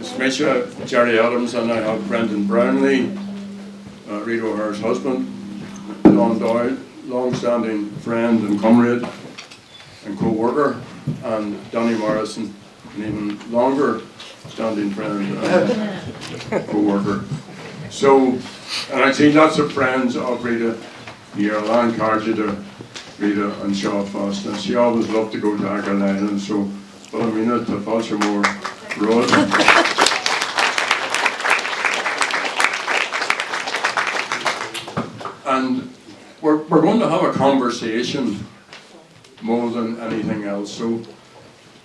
Misha, Jerry Adams, and I have Brendan Brownlee, Rita O'Hare's husband, Don Doyle, long-standing friend and comrade and co-worker, and Donny Morrison, an even longer-standing friend and co-worker. So, and I see lots of friends of Rita here. I'll encourage you to Rita and Shaw Fast. And she always loved to go to Ackle Island, so Wilhelmina to Falshamore Road. And we're going to have a conversation more than anything else. So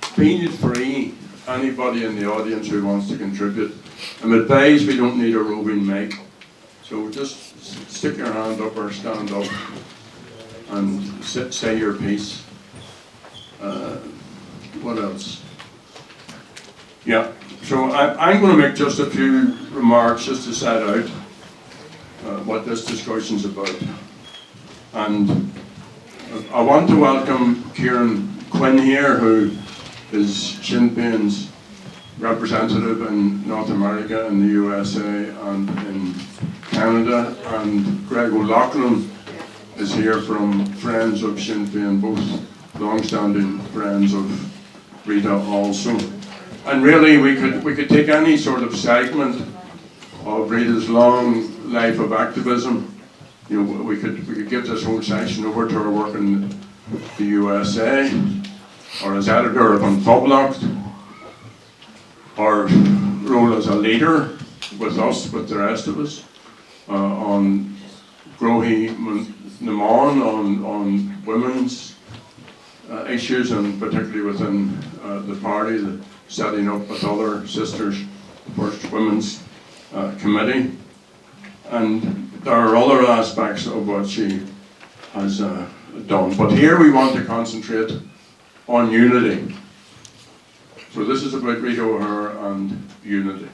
feel free, anybody in the audience who wants to contribute. I'm advised we don't need a roving mic, so just stick your hand up or stand up and say your piece. What else? Yeah, so I'm going to make just a few remarks just to set out what this discussion's about. And I want to welcome Kieran Quinn here, who is Sinn Féin's representative in North America, in the USA and in Canada, and Greg O'Loughlin is here from Friends of Sinn Féin, both long-standing friends of Rita also. And really we could take any sort of segment of Rita's long life of activism. You know, we could give this whole section over to her work in the USA, or as editor of Unpublished, or role as a leader with us, with the rest of us, on Grohi Naman, on women's issues, and particularly within the party, the setting up with other sisters, the first women's committee. And there are other aspects of what she has done. But here we want to concentrate on unity. So this is about Rita O'Hare and unity.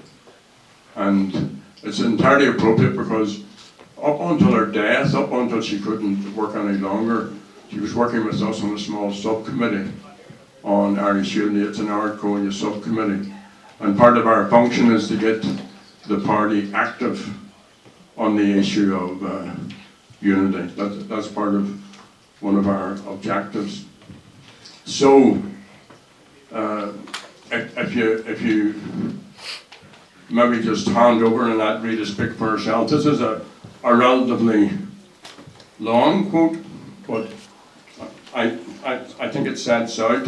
And it's entirely appropriate because up until her death, up until she couldn't work any longer, she was working with us on a small subcommittee on Irish unity. It's an Ardcoia subcommittee. And part of our function is to get the party active on the issue of unity. That's part of one of our objectives. So, if you maybe just hand over and let Rita speak for herself. This is a relatively long quote, but I think it sets out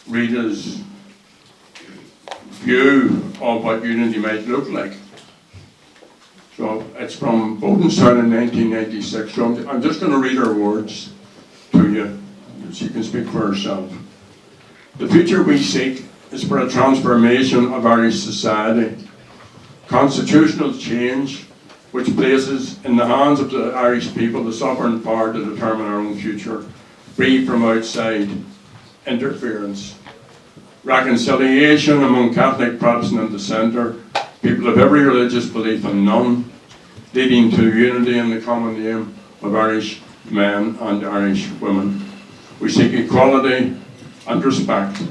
Rita's view of what unity might look like. So it's from Bodenstown in 1996. So I'm just going to read her words to you. She can speak for herself. The future we seek is for a transformation of Irish society. Constitutional change which places in the hands of the Irish people the sovereign power to determine our own future, free from outside interference. Reconciliation among Catholic, Protestant and dissenter, people of every religious belief and none, leading to unity in the common aim of Irish men and Irish women. We seek equality and respect.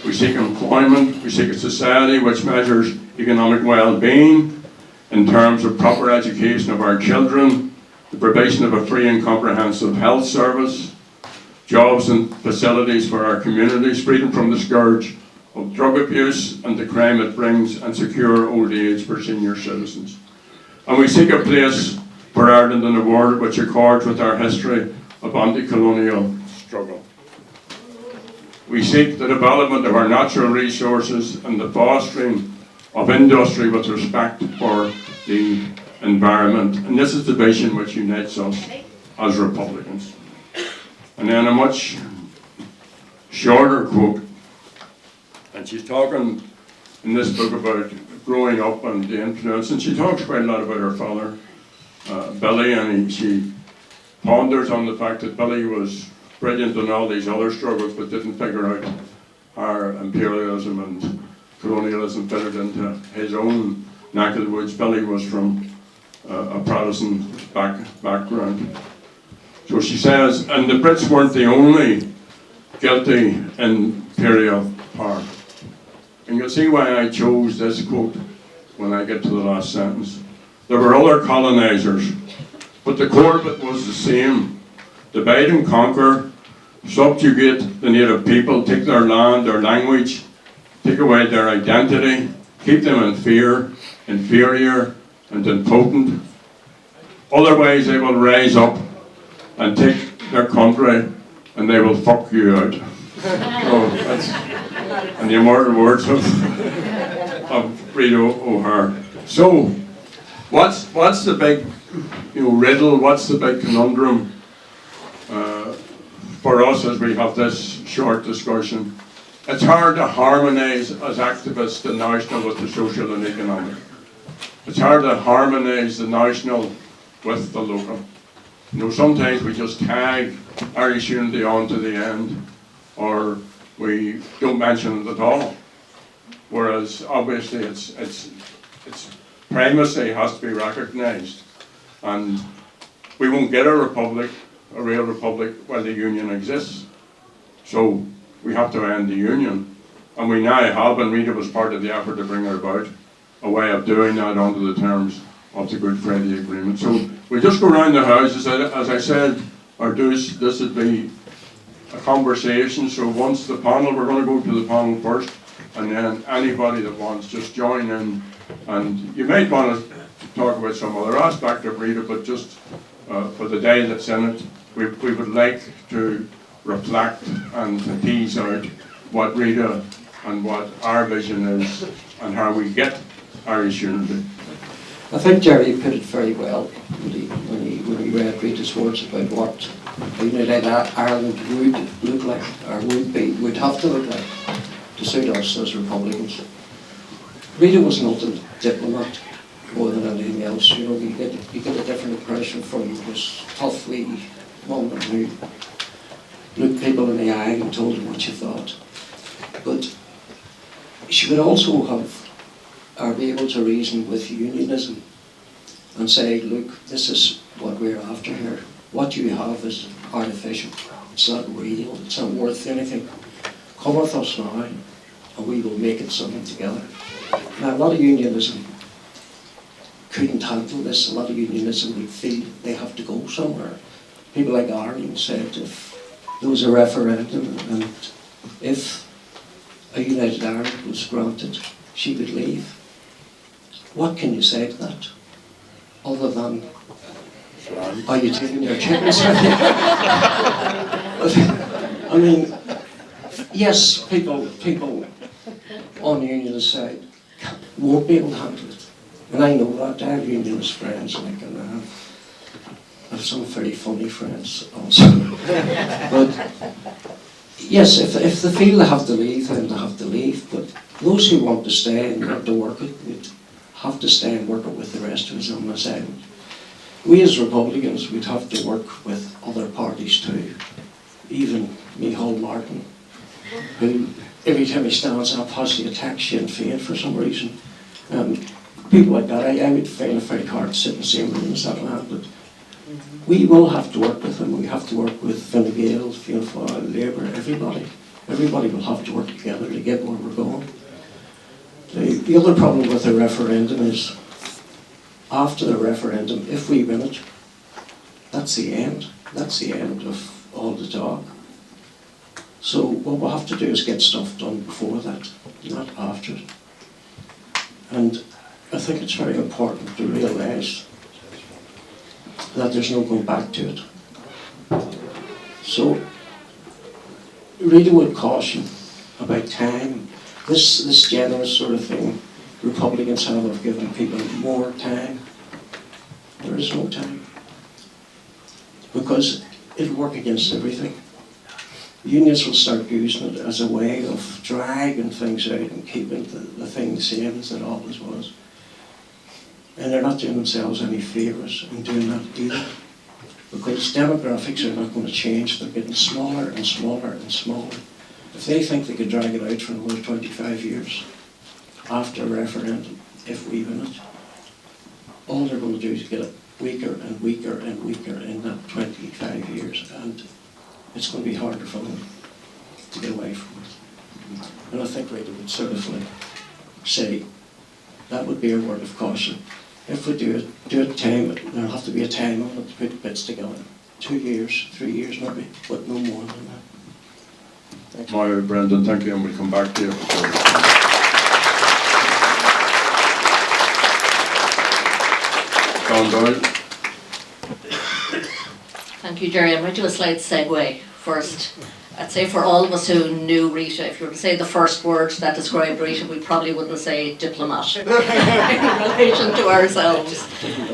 We seek employment. We seek a society which measures economic well-being in terms of proper education of our children, the provision of a free and comprehensive health service, jobs and facilities for our communities, freedom from the scourge of drug abuse and the crime it brings, and secure old age for senior citizens. And we seek a place for Ireland in a world which accords with our history of anti-colonial struggle. We seek the development of our natural resources and the fostering of industry with respect for the environment. And this is the vision which unites us as Republicans. And then a much shorter quote, and she's talking in this book about growing up and the influence, and she talks quite a lot about her father, Billy, and she ponders on the fact that Billy was brilliant in all these other struggles but didn't figure out how imperialism and colonialism fitted into his own neck of the woods. Billy was from a Protestant background. So she says, and the Brits weren't the only guilty imperial power. And can see why I chose this quote when I get to the last sentence. There were other colonizers, but the core of it was the same. Divide and conquer, subjugate the native people, take their land, their language, take away their identity, keep them in fear, inferior, and impotent. Otherwise they will rise up and take their country and they will fuck you out. Oh, that's in the immortal words of Rita O'Hare. So, what's the big riddle, what's the big conundrum for us as we have this short discussion? It's hard to harmonise as activists the national with the social and economic. It's hard to harmonise the national with the local. Sometimes we just tag Irish unity onto the end, or we don't mention it at all. Whereas obviously its primacy has to be recognised, and we won't get a real republic while the union exists. So we have to end the union, and we now have, and Rita was part of the effort to bring about a way of doing that under the terms of the Good Friday Agreement. So we just go around the house, as I said, this would be a conversation. So once the panel, we're going to go to the panel first, and then anybody that wants, just join in. And you might want to talk about some other aspect of Rita, but just for the day that's in it, we would like to reflect and to tease out what Rita and what our vision is and how we get Irish unity. I think Jerry put it very well when he read Rita's words about what a united Ireland would look like, or would have to look like to suit us as Republicans. Rita was not a diplomat more than anything else. You get a different impression from this tough wee woman who looked people in the eye and told them what you thought. But she would also have or be able to reason with unionism and say, look, this is what we're after here. What you have is artificial. It's not real. It's not worth anything. Come with us now and we will make it something together. Now, a lot of unionism couldn't handle this. A lot of unionism would feel they have to go somewhere. People like Ireland said if there was a referendum and if a united Ireland was granted, she would leave. What can you say to that? Other than, are you taking your chickens with you? I mean, yes, people on the unionist side won't be able to handle it. And I know that. I have unionist friends, and I have some very funny friends also. But yes, if they feel they have to leave, then they have to leave. But those who want to stay and want to work it would have to stay and work it with the rest of us on this island. We as Republicans would have to work with other parties too. Even Micheál Martin, who every time he stands up has to attack Sinn Féin for some reason. People like that, I would find it very hard to sit in the same room as that man, but we will have to work with them. We have to work with Fine Gael, Fianna Fáil, Labour, everybody. Everybody will have to work together to get where we're going. The other problem with the referendum is, after the referendum, if we win it, that's the end. That's the end of all the talk. So what we'll have to do is get stuff done before that, not after it. And I think it's very important to realise that there's no going back to it. So Rita would caution about time. This generous sort of thing Republicans have given people more time. There is no time. Because it'll work against everything. Unions will start using it as a way of dragging things out and keeping the thing the same as it always was. And they're not doing themselves any favours in doing that either. Because demographics are not going to change. They're getting smaller and smaller and smaller. If they think they could drag it out for another 25 years after a referendum, if we win it, all they're going to do is get it weaker and weaker and weaker in that 25 years, and it's going to be harder for them to get away from it. And I think Rita would sort of like say. That would be a word of caution. If we do it time, there'll have to be a time on it to put the bits together. 2 years, 3 years maybe, but no more than that. Thank you. Mario, Brendan, thank you, and we'll come back to you. John Doyle. Thank you, Jerry. I might do a slight segue first. I'd say for all of us who knew Rita, if you were to say the first word that described Rita, we probably wouldn't say diplomat in relation to ourselves.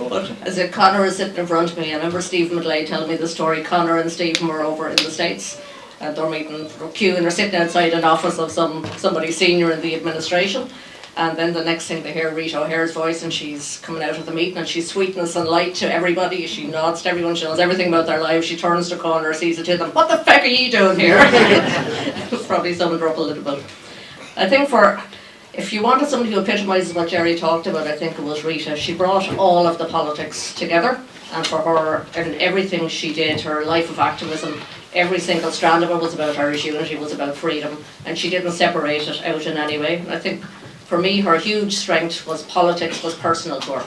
But as Conor is sitting in front of me, I remember Stephen McLeay telling me the story. Conor and Stephen were over in the States, and they're meeting, queuing, or sitting outside an office of somebody senior in the administration. And then the next thing they hear Rita O'Hare's voice, and she's coming out of the meeting, and she's sweetness and light to everybody. She nods to everyone, she knows everything about their lives. She turns to Conor, sees it to them. What the feck are you doing here? Probably summoned her up a little bit. I think if you wanted somebody who epitomises what Jerry talked about, I think it was Rita. She brought all of the politics together, and for her, and everything she did, her life of activism, every single strand of it was about Irish unity, was about freedom, and she didn't separate it out in any way. And I think for me, her huge strength was politics was personal to her.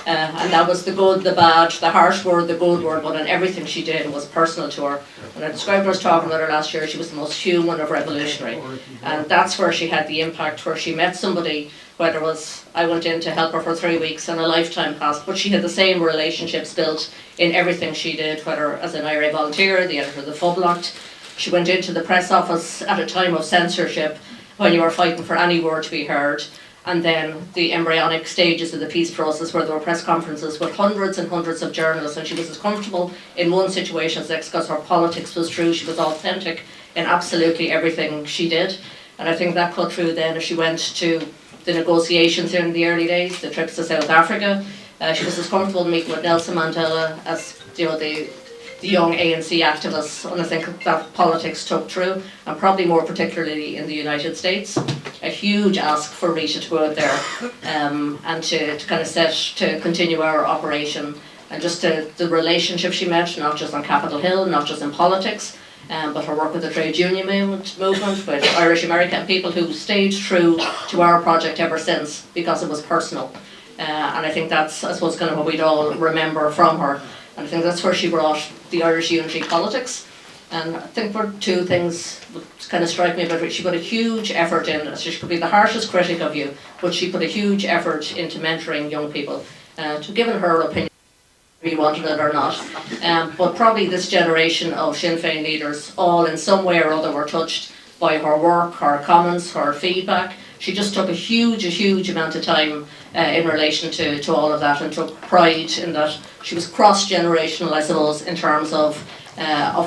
And that was the good, the bad, the harsh word, the good word, but in everything she did was personal to her. When I described her as talking about her last year, she was the most human of revolutionary. And that's where she had the impact, where she met somebody, whether it was, I went in to help her for 3 weeks and a lifetime passed, but she had the same relationships built in everything she did, whether as an IRA volunteer, the editor of the Fublocked. She went into the press office at a time of censorship, when you were fighting for any word to be heard, and then the embryonic stages of the peace process where there were press conferences with hundreds and hundreds of journalists, and she was as comfortable in one situation as next because her politics was true. She was authentic in absolutely everything she did, and I think that cut through then as she went to the negotiations in the early days, the trips to South Africa. She was as comfortable meeting with Nelson Mandela as the young ANC activists, and I think that politics took through, and probably more particularly in the United States. A huge ask for Rita to go out there and to kind of to continue our operation, and just the relationship she met, not just on Capitol Hill, not just in politics, but her work with the trade union movement, with Irish American people who stayed true to our project ever since because it was personal. And I think that's, I suppose, kind of what we'd all remember from her. And I think that's where she brought the Irish unity politics. And I think for two things that kind of strike me about her. She put a huge effort in, she could be the harshest critic of you, but she put a huge effort into mentoring young people, to given her opinion, whether you wanted it or not. But probably this generation of Sinn Féin leaders, all in some way or other were touched by her work, her comments, her feedback. She just took a huge amount of time in relation to all of that, and took pride in that. She was cross-generational, I suppose, in terms of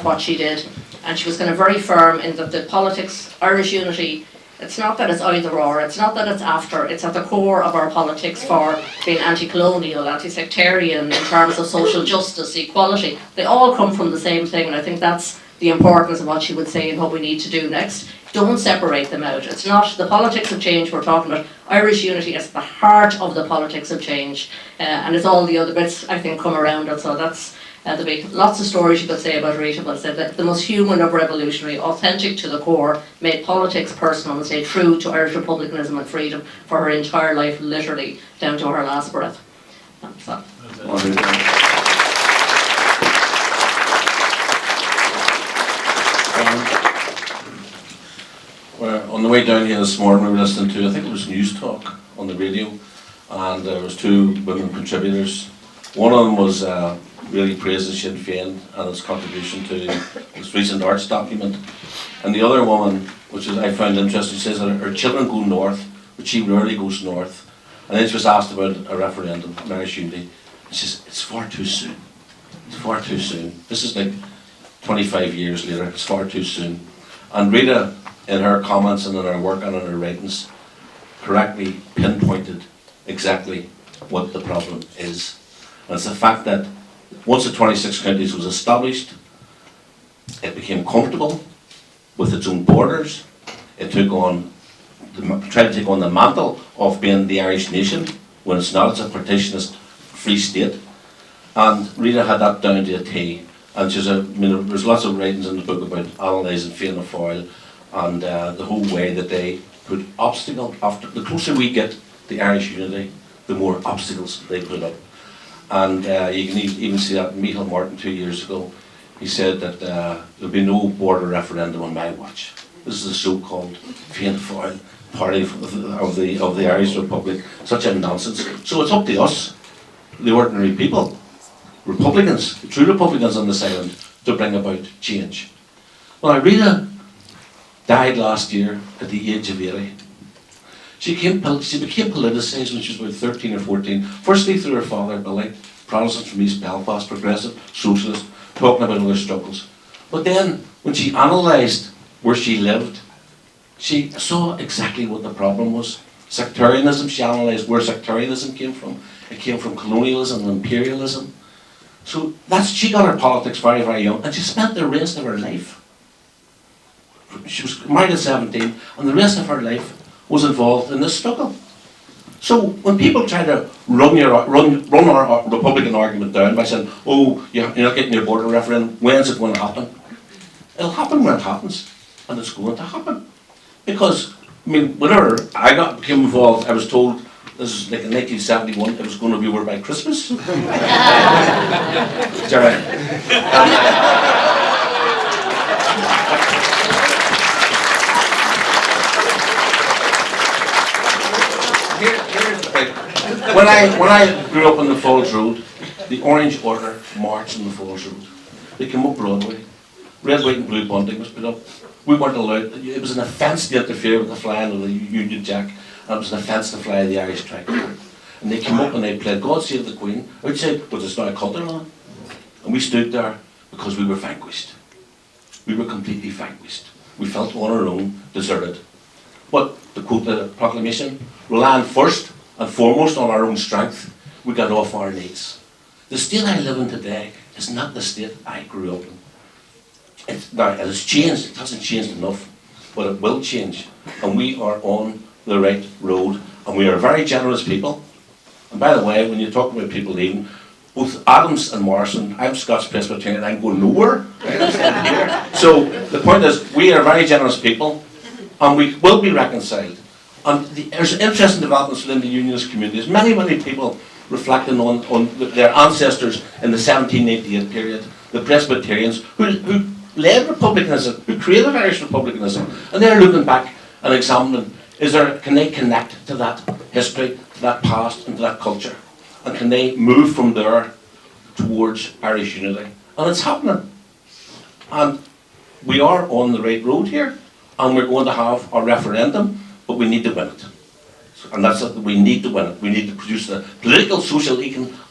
what she did. And she was kind of very firm in that the politics, Irish unity, it's not that it's either or, it's not that it's after, it's at the core of our politics for being anti-colonial, anti-sectarian, in terms of social justice, equality. They all come from the same thing, and I think that's the importance of what she would say and what we need to do next. Don't separate them out. It's not the politics of change we're talking about. Irish unity is the heart of the politics of change, and it's all the other bits, I think, come around it. So that's there'll be lots of stories you could say about Rita, but said that the most human of revolutionary, authentic to the core, made politics personal and stayed true to Irish republicanism and freedom for her entire life, literally down to her last breath. So. Well, on the way down here this morning we were listening to, I think it was News Talk on the radio, and there was two women contributors. One of them was really praising Sinn Féin and its contribution to this recent arts document. And the other woman, which I found interesting, says that her children go north, but she rarely goes north. And then she was asked about a referendum on Irish unity. And she says, it's far too soon. It's far too soon. This is like 25 years later, it's far too soon. And Rita, in her comments and in her work and in her writings, correctly pinpointed exactly what the problem is. And it's the fact that once the 26 counties was established, it became comfortable with its own borders. It took on, tried to take on the mantle of being the Irish nation, when it's not. It's a partitionist free state. And Rita had that down to a T. And she's there's lots of writings in the book about analysing Fianna Fáil and the whole way that they put obstacle after, the closer we get to Irish unity, the more obstacles they put up. And you can even see that Michael Martin 2 years ago, he said that there'll be no border referendum on my watch. This is the so-called Fianna Fáil party of the Irish Republic. Such a nonsense. So it's up to us, the ordinary people, Republicans, the true Republicans on this island, to bring about change. Well, Rita died last year at the age of 80. She became politicised when she was about 13 or 14, firstly through her father, Billy, Protestant from East Belfast, progressive, socialist, talking about other struggles. But then, when she analysed where she lived, she saw exactly what the problem was. Sectarianism, she analysed where sectarianism came from. It came from colonialism and imperialism. So she got her politics very, very young, and she spent the rest of her life. She was married at 17, and the rest of her life was involved in this struggle. So when people try to run our Republican argument down by saying, oh, you're not getting your border referendum, when's it going to happen? It'll happen when it happens, and it's going to happen. Because, I mean, whenever I became involved, I was told, this is like in 1971, it was going to be over by Christmas. Here's the thing. When I grew up on the Falls Road, the Orange Order marched on the Falls Road. They came up Broadway. Red, white and blue bunting was put up. We weren't allowed, it was an offence to interfere with the flying of the Union Jack, and it was an offence to fly the Irish tricolour. And they came up and they played God Save the Queen outside, but it's now a culture man. And we stood there because we were vanquished. We were completely vanquished. We felt on our own, deserted. But, to quote the proclamation, relying first and foremost on our own strength, we got off our knees. The state I live in today is not the state I grew up in. Now, it has changed, it hasn't changed enough, but it will change. And we are on the right road, and we are very generous people. And by the way, when you talk about people leaving, both Adams and Morrison, I'm Scots Presbyterian, I'm going nowhere. Right? I'm staying here. So the point is, we are very generous people, and we will be reconciled. And there's interesting developments within the unionist communities. Many people reflecting on their ancestors in the 1788 period, the Presbyterians, who led republicanism, who created Irish republicanism, and they're looking back and examining, can they connect to that history, to that past, and to that culture? And can they move from there towards Irish unity? And it's happening. And we are on the right road here, and we're going to have a referendum, but we need to win it. And that's it, we need to win it. We need to produce the political, social,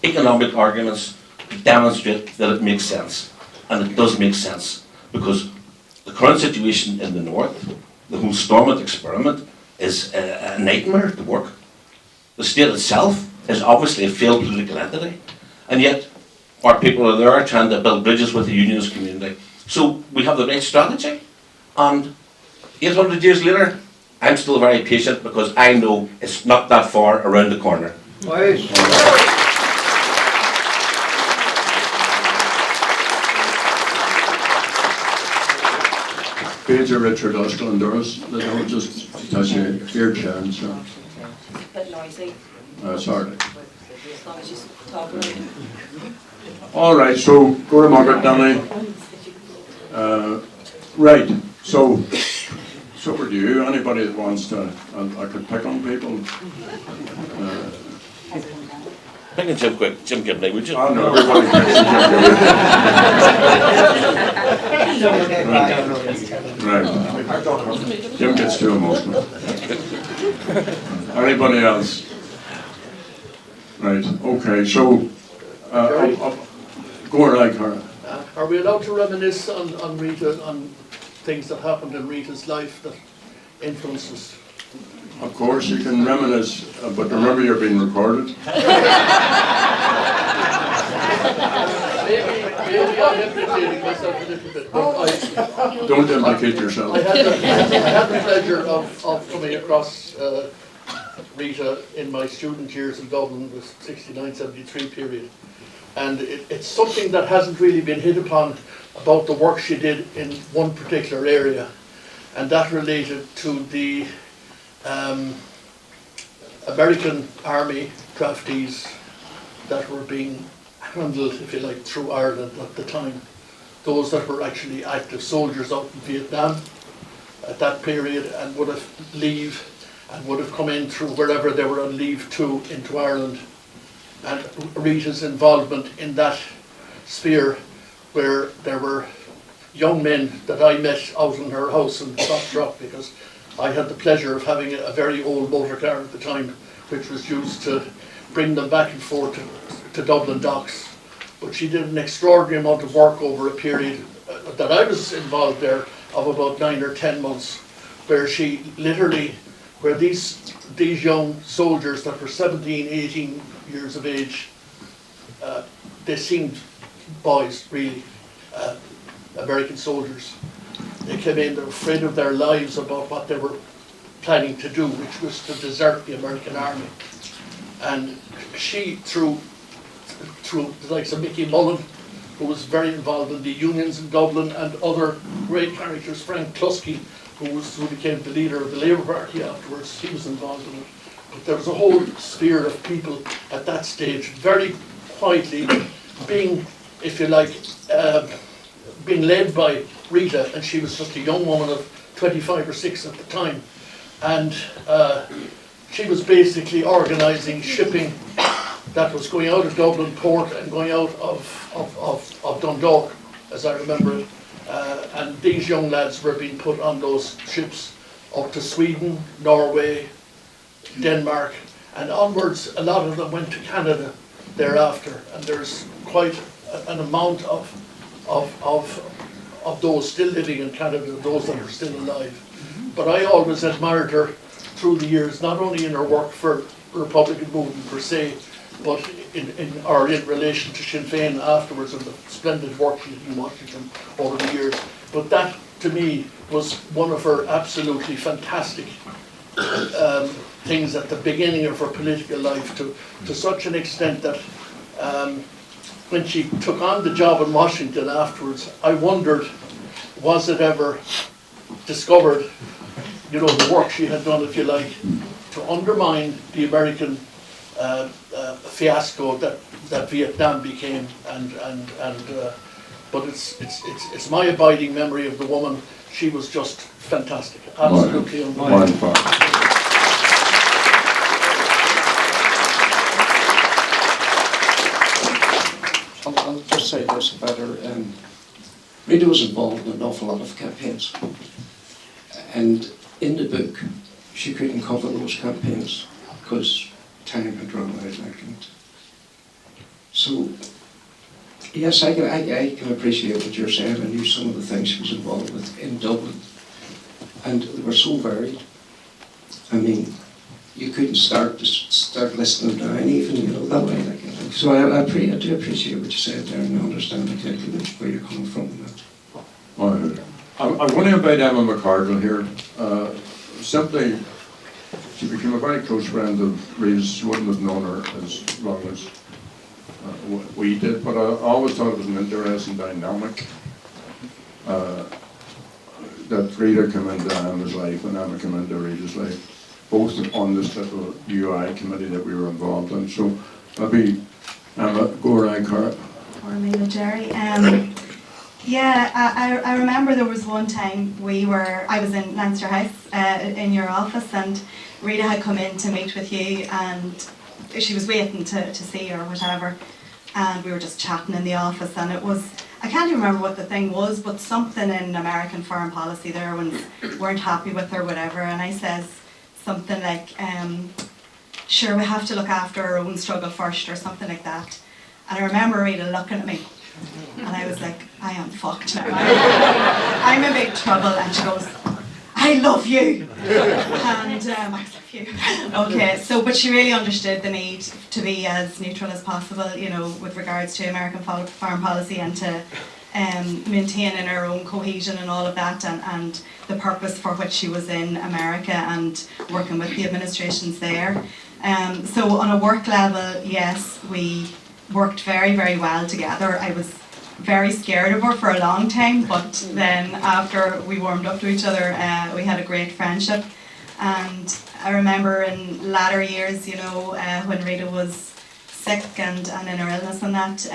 economic arguments to demonstrate that it makes sense. And it does make sense, because the current situation in the north, the whole Stormont experiment, is a nightmare to work. The state itself is obviously a failed political entity, and yet our people are there trying to build bridges with the unionist community. So we have the right strategy, and 800 years later, I'm still very patient because I know it's not that far around the corner. Right. Peter Richard Oscar Doris, they'll just touch your ear chance. A bit noisy, Sorry. as long as you talk about it. All right, so go to Margaret Downey. Right, so over to you. Anybody that wants to, I could pick on people. Pick on Jim quick, Jim Gibney, would you? I know, everybody Right. Jim gets too emotional. Anybody else? Right, okay, so, go ahead, Cara. Are we allowed to reminisce on Rita, on things that happened in Rita's life that influenced us? Of course, you can reminisce, but remember you're being recorded. Maybe I'm implicating myself a little bit, but Don't implicate yourself. I had the pleasure of coming across Rita in my student years in Dublin, the 69-73 period. And it's something that hasn't really been hit upon about the work she did in one particular area, and that related to the American Army draftees that were being handled, if you like, through Ireland at the time. Those that were actually active soldiers out in Vietnam at that period and would have leave and would have come in through wherever they were on leave to into Ireland. And Rita's involvement in that sphere, where there were young men that I met out in her house in Foxrock, because I had the pleasure of having a very old motor car at the time, which was used to bring them back and forth to Dublin docks. But she did an extraordinary amount of work over a period that I was involved there of about 9 or 10 months, where she literally, where these young soldiers that were 17, 18 years of age, they seemed boys, really, American soldiers. They came in, they were afraid of their lives about what they were planning to do, which was to desert the American Army. And she, through the likes of Mickey Mullen, who was very involved in the unions in Dublin, and other great characters, Frank Klusky, who became the leader of the Labour Party afterwards, he was involved in it. But there was a whole sphere of people at that stage, very quietly, being, if you like, being led by Rita, and she was just a young woman of 25 or 6 at the time. And she was basically organising shipping that was going out of Dublin port and going out of Dundalk, as I remember it. And these young lads were being put on those ships up to Sweden, Norway, Denmark, and onwards. A lot of them went to Canada thereafter, and there's quite an amount of those still living in Canada, those that are still alive. But I always admired her through the years, not only in her work for the Republican movement per se, but in relation to Sinn Féin afterwards, and the splendid work she did in Washington over the years. But that, to me, was one of her absolutely fantastic things at the beginning of her political life, to such an extent that when she took on the job in Washington afterwards, I wondered, was it ever discovered, you know, the work she had done, if you like, to undermine the American fiasco that Vietnam became, but it's my abiding memory of the woman. She was just fantastic, absolutely unbelievable. I'll just say this about her. Rita was involved in an awful lot of campaigns, and in the book she couldn't cover those campaigns because time had run out, I think. So yes, I can appreciate what you're saying. I knew some of the things she was involved with in Dublin, and they were so varied. I mean, you couldn't start listing them down, even, you know, that way. Like, so I do appreciate what you said there, and I understand exactly where you're coming from. I'm wondering about Emma McCardle here. Simply, she became a very close friend of Rita's. She wouldn't have known her as long as we did, but I always thought it was an interesting dynamic that Rita came into Emma's life and Emma came into Rita's life, both on this little UI committee that we were involved in. So maybe Emma, go around, Cara. Or maybe Jerry. Yeah, I remember there was one time I was in Leinster House in your office, and Rita had come in to meet with you, and she was waiting to see you or whatever, and we were just chatting in the office, and it was, I can't even remember what the thing was, but something in American foreign policy there weren't happy with her, whatever, and I says something like, sure, we have to look after our own struggle first, or something like that. And I remember Rita looking at me, and I was like, I am fucked now. I'm in big trouble. And she goes, I love you. And I love you. Okay, so, but she really understood the need to be as neutral as possible, you know, with regards to American foreign policy, and to maintaining her own cohesion and all of that, and the purpose for which she was in America and working with the administrations there. So on a work level, yes, we worked very, very well together. I was very scared of her for a long time, but then after we warmed up to each other, we had a great friendship. And I remember in latter years, you know, when Rita was sick and in her illness and that,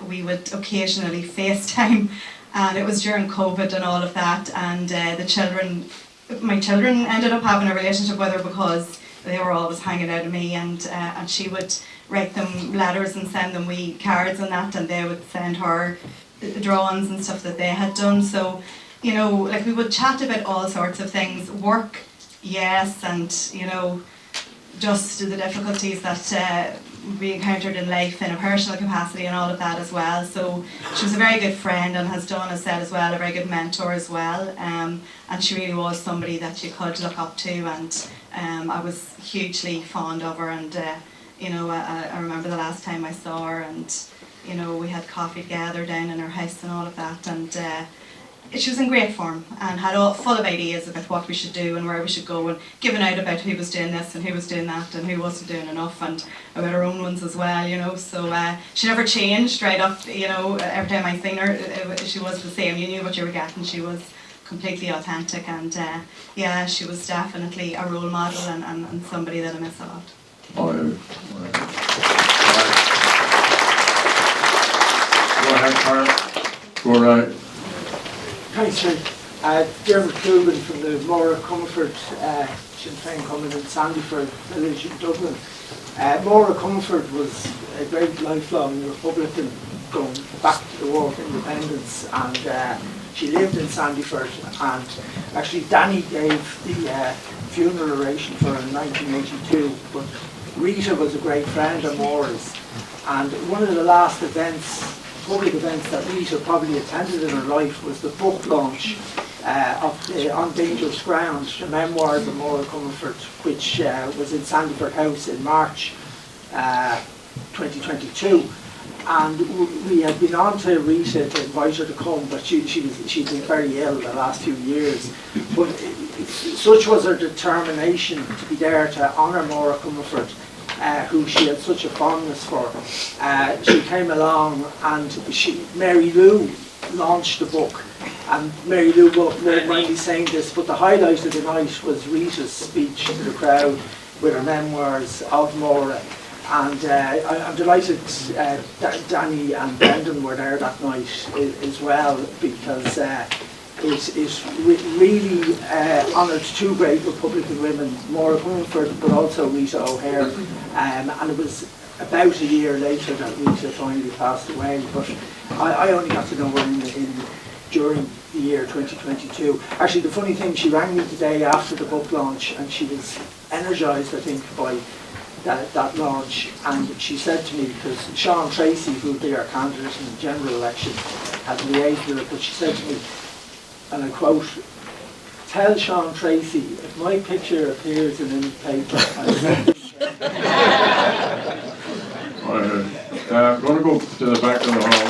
we would occasionally FaceTime, and it was during COVID and all of that, and my children ended up having a relationship with her because they were always hanging out of me, and she would write them letters and send them wee cards and that, and they would send her drawings and stuff that they had done. So, you know, like, we would chat about all sorts of things, work, yes, and, you know, just the difficulties that we encountered in life in a personal capacity and all of that as well. So she was a very good friend, and has Donna said as well, a very good mentor as well. And she really was somebody that you could look up to, and I was hugely fond of her. And you know, I remember the last time I saw her, and you know, we had coffee together down in her house and all of that, and she was in great form and had full of ideas about what we should do and where we should go, and giving out about who was doing this and who was doing that and who wasn't doing enough, and about her own ones as well, you know. So she never changed right up, you know. Every time I seen her, she was the same. You knew what you were getting. She was completely authentic, and yeah, she was definitely a role model and somebody that I miss a lot. Oh, yeah. Go ahead, Carl. Go right. Thanks, Ray. Dermot Coolman from the Mora Comfort Sinn Féin coming in Sandyford village in Dublin. Mora Comfort was a great lifelong Republican going back to the War of Independence, and she lived in Sandyford, and actually Danny gave the funeral oration for her in 1982, but Rita was a great friend of Mora's, and one of the last public events that Rita probably attended in her life was the book launch of On Dangerous Ground, the memoirs of Mora Comfort, which was in Sandyford House in March 2022. And we had been on to Rita to invite her to come, but she'd been very ill the last few years. But such was her determination to be there to honour Mora Comfort, who she had such a fondness for. She came along, and Mary Lou launched the book, and Mary Lou won't mind me saying this, but the highlight of the night was Rita's speech to the crowd with her memoirs of Mora. And I'm delighted Danny and Brendan were there that night as well, because it really honoured two great Republican women, Mora Comfort but also Rita O'Hare, and it was about a year later that Rita finally passed away, but I only got to know her during the year 2022. Actually, the funny thing, she rang me the day after the book launch, and she was energised, I think, by that launch, and she said to me, because Sean Tracy, who would be our candidate in the general election, had liaised with her, but she said to me, and I quote, "Tell Sean Tracy, if my picture appears in any paper, I'm going to go to the back of the hall.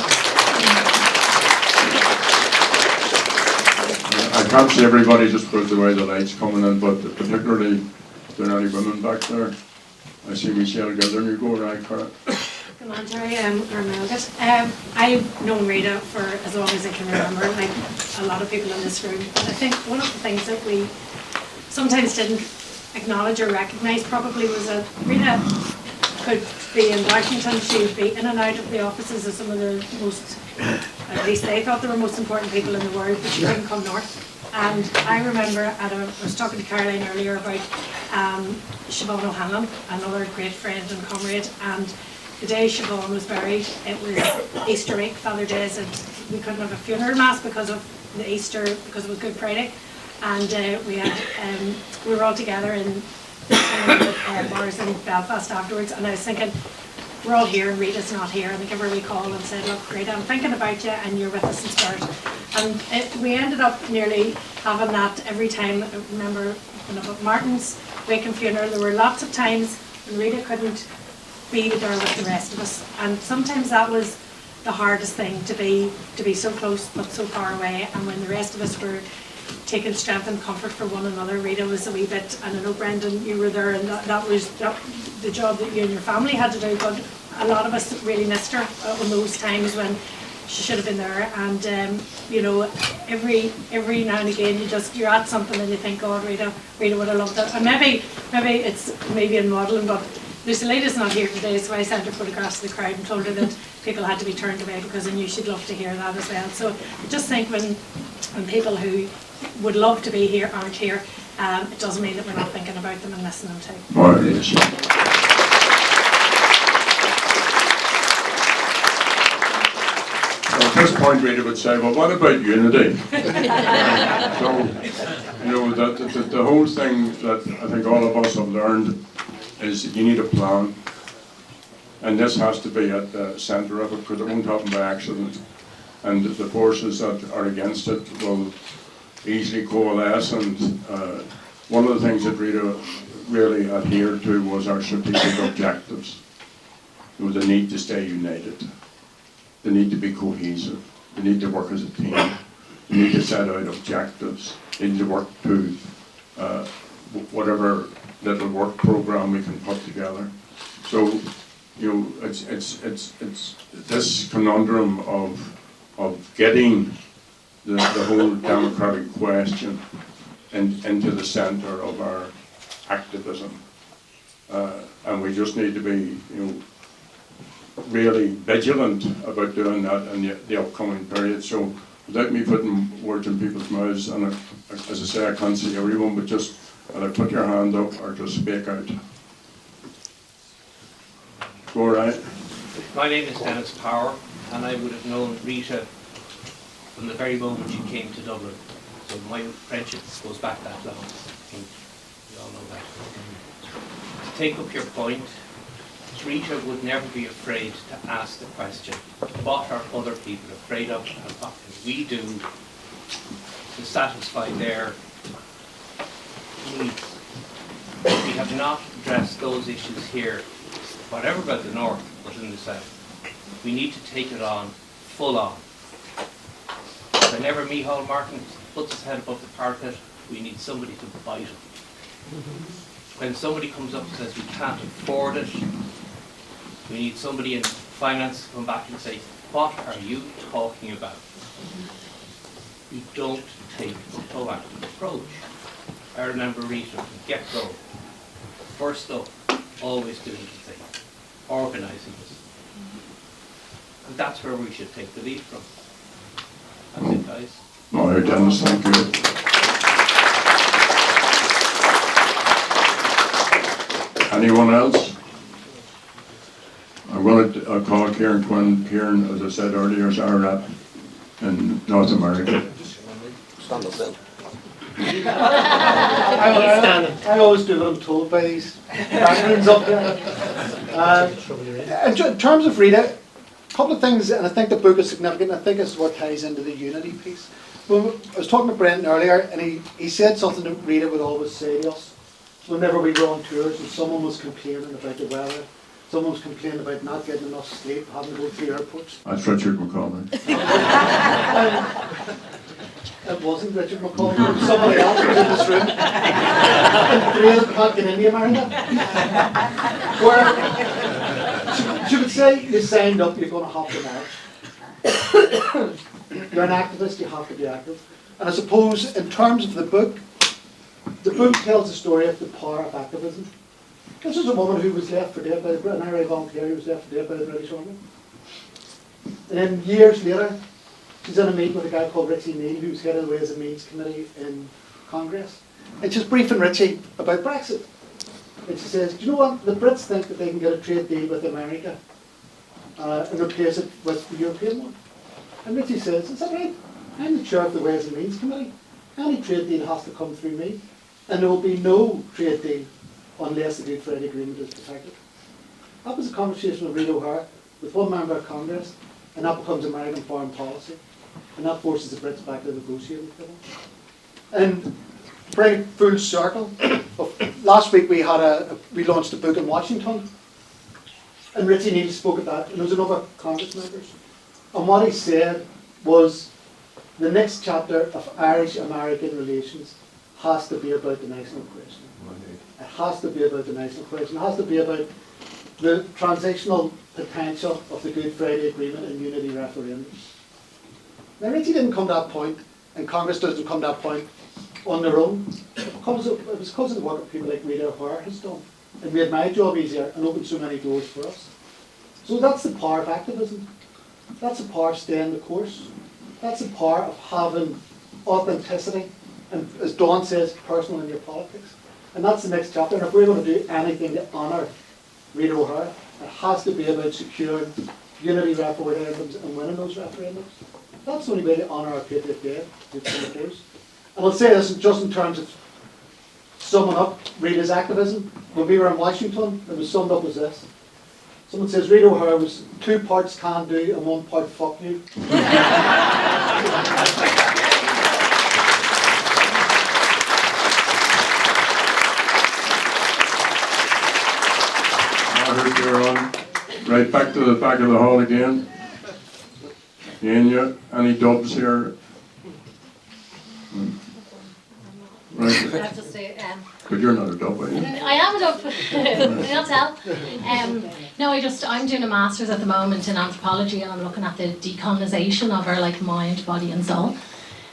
I can't see everybody just because of the way the light's coming in, but particularly, if there are any women back there. I see Michelle Gilder, you go right, Cara. Come on, Jerry, I've known Rita for as long as I can remember, like a lot of people in this room. But I think one of the things that we sometimes didn't acknowledge or recognise probably was that Rita could be in Washington, she would be in and out of the offices of some of the most, at least they thought they were most important people in the world, but she couldn't come north. And I remember, I was talking to Caroline earlier about Siobhan O'Hanlon, another great friend and comrade, and the day Siobhan was buried, it was Easter week, Father Days, and we couldn't have a funeral mass because of the Easter, because it was Good Friday, and we were all together in bars in Belfast afterwards, and I was thinking, we're all here and Rita's not here, and I gave her a wee call and said, look, Rita, I'm thinking about you and you're with us in spirit. And we ended up nearly having that every time. I remember when Martin's wake and funeral, there were lots of times when Rita couldn't be there with the rest of us, and sometimes that was the hardest thing, to be so close but so far away, and when the rest of us were taking strength and comfort for one another, Rita was a wee bit, and I know Brendan, you were there, and that was the job that you and your family had to do, but a lot of us really missed her in those times when she should have been there. And you know, every now and again you're at something and you think, God, Rita would have loved it. And maybe it's in modelling, but Lucy Lady's not here today, so I sent her photographs to the crowd and told her that people had to be turned away because I knew she'd love to hear that as well. So I just think when people who would love to be here aren't here, it doesn't mean that we're not thinking about them and listening to. At this point, Rita would say, well, what about unity? So, you know, the whole thing that I think all of us have learned is that you need a plan. And this has to be at the centre of it, because it won't happen by accident. And the forces that are against it will easily coalesce. And one of the things that Rita really adhered to was our strategic objectives. You know, the need to stay united. They need to be cohesive. They need to work as a team. They need to set out objectives. They need to work to whatever little work program we can put together. So, you know, it's this conundrum of getting the whole democratic question into the centre of our activism, and we just need to be, you know, really vigilant about doing that in the upcoming period. So without me putting words in people's mouths, and as I say, I can't see everyone, but just either put your hand up or just speak out. Go right. My name is Dennis Power, and I would have known Rita from the very moment she came to Dublin. So my friendship goes back that long. I think we all know that. To take up your point, Rita would never be afraid to ask the question, what are other people afraid of and what can we do to satisfy their needs? We have not addressed those issues here, whatever about the north, but in the south. We need to take it on, full on. Whenever Micheál Martin puts his head above the parapet, we need somebody to bite him. When somebody comes up and says we can't afford it, we need somebody in finance to come back and say, what are you talking about? We don't take a proactive approach. I remember Rita from get-go, first up, always doing the thing, organising this. And that's where we should take the lead from. That's it, guys. No, Dennis, thank you. Anyone else? I'm going to call Kieran Quinn. Kieran, as I said earlier, is our rep in North America. Stand up then. I always do what I'm told by these acronyms up there. In terms of Rita, a couple of things, and I think the book is significant. I think it's what ties into the unity piece. Well, I was talking to Brendan earlier, and he said something that Rita would always say to us whenever we go on tours and someone was complaining about the weather. Someone was complaining about not getting enough sleep, having to go through airports. That's Richard McCauley. It wasn't Richard McCauley, it was somebody else who was in this room. And three of them can't get into America. Where she would say, you signed up, you're going to have to march. You're an activist, you have to be active. And I suppose in terms of the book tells the story of the power of activism. This is a woman who was left for dead by an IRA volunteer who was left for dead by the British Army. And then years later, she's in a meeting with a guy called Richie Neal, who's head of the Ways and Means Committee in Congress. And she's briefing Richie about Brexit. And she says, do you know what? The Brits think that they can get a trade deal with America and replace it with the European one. And Richie says, is that right? I'm the chair of the Ways and Means Committee. Any trade deal has to come through me. And there will be no trade deal unless the Good Friday Agreement is protected. That was a conversation with Rita O'Hare, with one member of Congress, and that becomes American foreign policy. And that forces the Brits back to negotiating with them. And to bring it full circle, last week we launched a book in Washington, and Richie Neal spoke at that, and there was another Congress members. And what he said was, the next chapter of Irish-American relations has to be about the national question. It has to be about the national question. It has to be about the transitional potential of the Good Friday Agreement and unity referendums. Now, Richie didn't come to that point, and Congress doesn't come to that point on their own. It was because of the work that people like Rita O'Hare has done. It made my job easier and opened so many doors for us. So that's the power of activism. That's the power of staying the course. That's the power of having authenticity and, as Dawn says, personal in your politics. And that's the next chapter. And if we're going to do anything to honour Rita O'Hare, it has to be about securing unity referendums and winning those referendums. That's the only way to honour our patriot dead. And I'll say this just in terms of summing up Rita's activism. When we were in Washington, it was summed up as this. Someone says Rita O'Hare was 2 parts can do and 1 part fuck you. Right back to the back of the hall again. Anya, any dubs here? Right. I have to say, But you're not a dub, are you? I am a dub. Can you not tell? No, I'm doing a master's at the moment in anthropology, and I'm looking at the decolonization of our mind, body, and soul.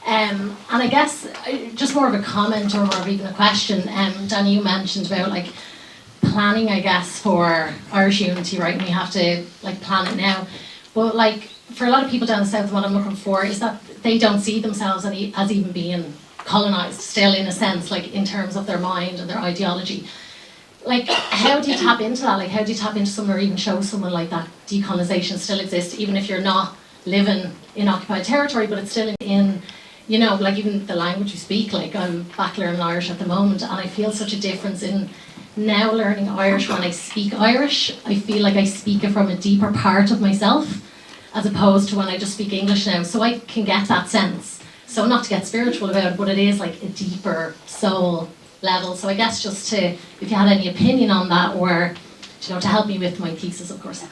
And I guess just more of a comment or more of even a question. Danny, you mentioned about planning, I guess, for Irish unity, right? And we have to plan it now. But for a lot of people down the south, what I'm looking for is that they don't see themselves as even being colonised still, in a sense, in terms of their mind and their ideology. How do you tap into that? How do you tap into someone or even show someone that decolonisation still exists, even if you're not living in occupied territory, but it's still in even the language we speak. I'm back learning Irish at the moment, and I feel such a difference in now learning Irish. When I speak Irish, I feel like I speak it from a deeper part of myself, as opposed to when I just speak English now. So I can get that sense. So not to get spiritual about it, but it is a deeper soul level. So I guess just if you had any opinion on that, or to help me with my thesis, of course.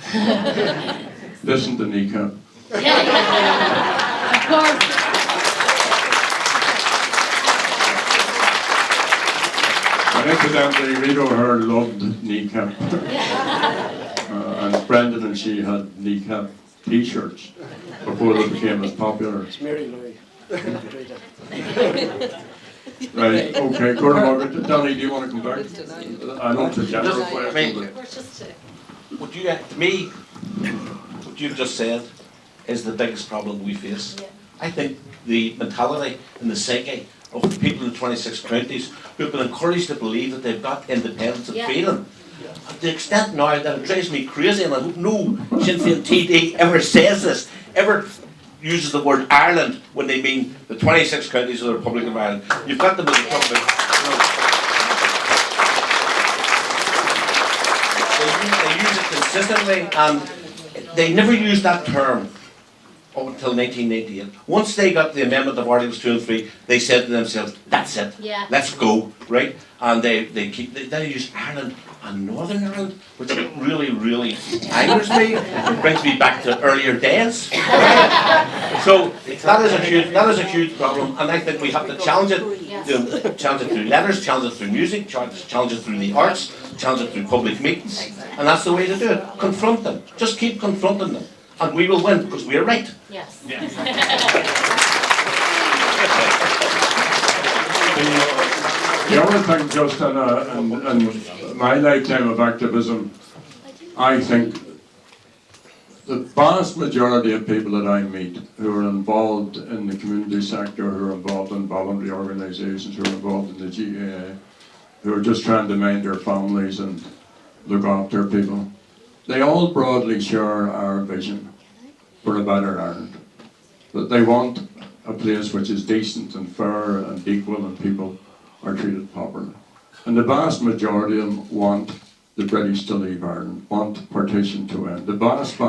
Listen to kneecap. Of course. And incidentally, Rita O'Hare loved kneecap. And Brendan and she had kneecap t-shirts before they became as popular. It's Mary Louie. Right, okay, Gordon Margaret, Danny, do you want to come back? I know it's a general question, What you've just said is the biggest problem we face. I think the mentality and the psyche of the people in the 26 counties who have been encouraged to believe that they've got independence and freedom, to the extent now that it drives me crazy, and I hope no Sinn Féin TD ever says this, ever uses the word Ireland when they mean the 26 counties of the Republic of Ireland. You've got them as a public. They use it consistently, and they never used that term up until 1988. Once they got the amendment of Articles 2 and 3, they said to themselves, "That's it. Let's go," right? And they use Ireland and Northern Ireland, which really, really angers me. It brings me back to earlier days. So that is a huge problem, and I think we have to challenge it. Challenge it through letters, challenge it through music, challenge it through the arts, challenge it through public meetings, and that's the way to do it. Confront them. Just keep confronting them, and we will win because we are right. Yes. The other thing, just in my lifetime of activism, I think the vast majority of people that I meet who are involved in the community sector, who are involved in voluntary organisations, who are involved in the GAA, who are just trying to mind their families and look after people, they all broadly share our vision for a better Ireland. That they want a place which is decent and fair and equal and people are treated properly. And the vast majority of them want the British to leave Ireland, want partition to end. The vast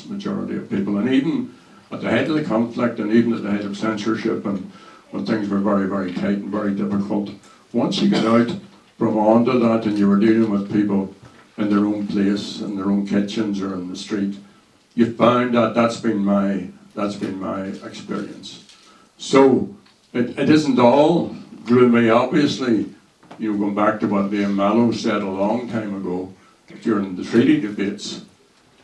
majority of people, and even at the head of the conflict and even at the head of censorship and when things were very, very tight and very difficult, once you get out from under that and you were dealing with people in their own place, in their own kitchens or in the street, you found that that's been my experience. So it isn't all gloomy. Obviously, going back to what Liam Mallow said a long time ago, during the treaty debates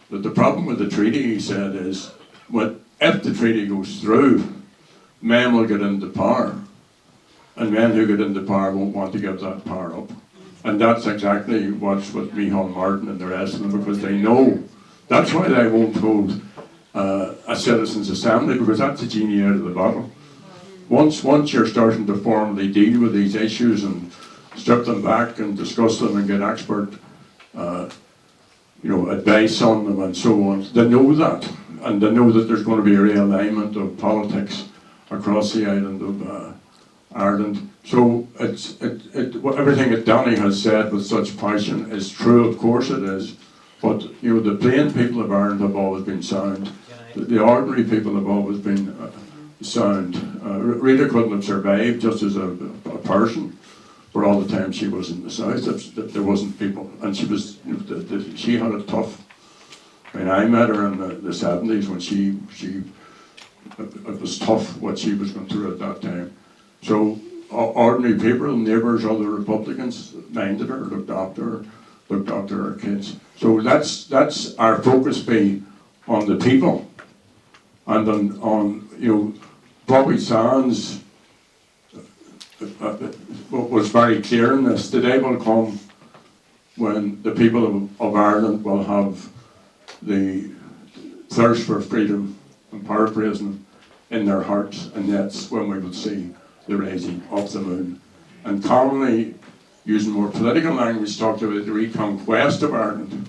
that the problem with the treaty, he said, is if the treaty goes through, men will get into power, and men who get into power won't want to give that power up. And that's exactly what's with Micheál Martin and the rest of them, because they know. That's why they won't hold a citizens' assembly, because that's the genie out of the bottle. Once you're starting to formally deal with these issues and strip them back and discuss them and get expert advice on them and so on, they know that. And they know that there's going to be a realignment of politics across the island of Ireland. So everything that Danny has said with such passion is true, of course it is. But the plain people of Ireland have always been sound. The ordinary people have always been sound. Rita couldn't have survived just as a person for all the time she was in the south. There wasn't people, and she was. She had it tough. When I met her in the 70s, when it was tough what she was going through at that time. So ordinary people, neighbours, other Republicans minded her, looked after her kids. So that's our focus be on the people, and on Bobby Sands was very clear in this. The day will come when the people of Ireland will have the thirst for freedom, I'm paraphrasing, in their hearts, and that's when we will see the rising of the moon. And commonly, using more political language, talked about the reconquest of Ireland.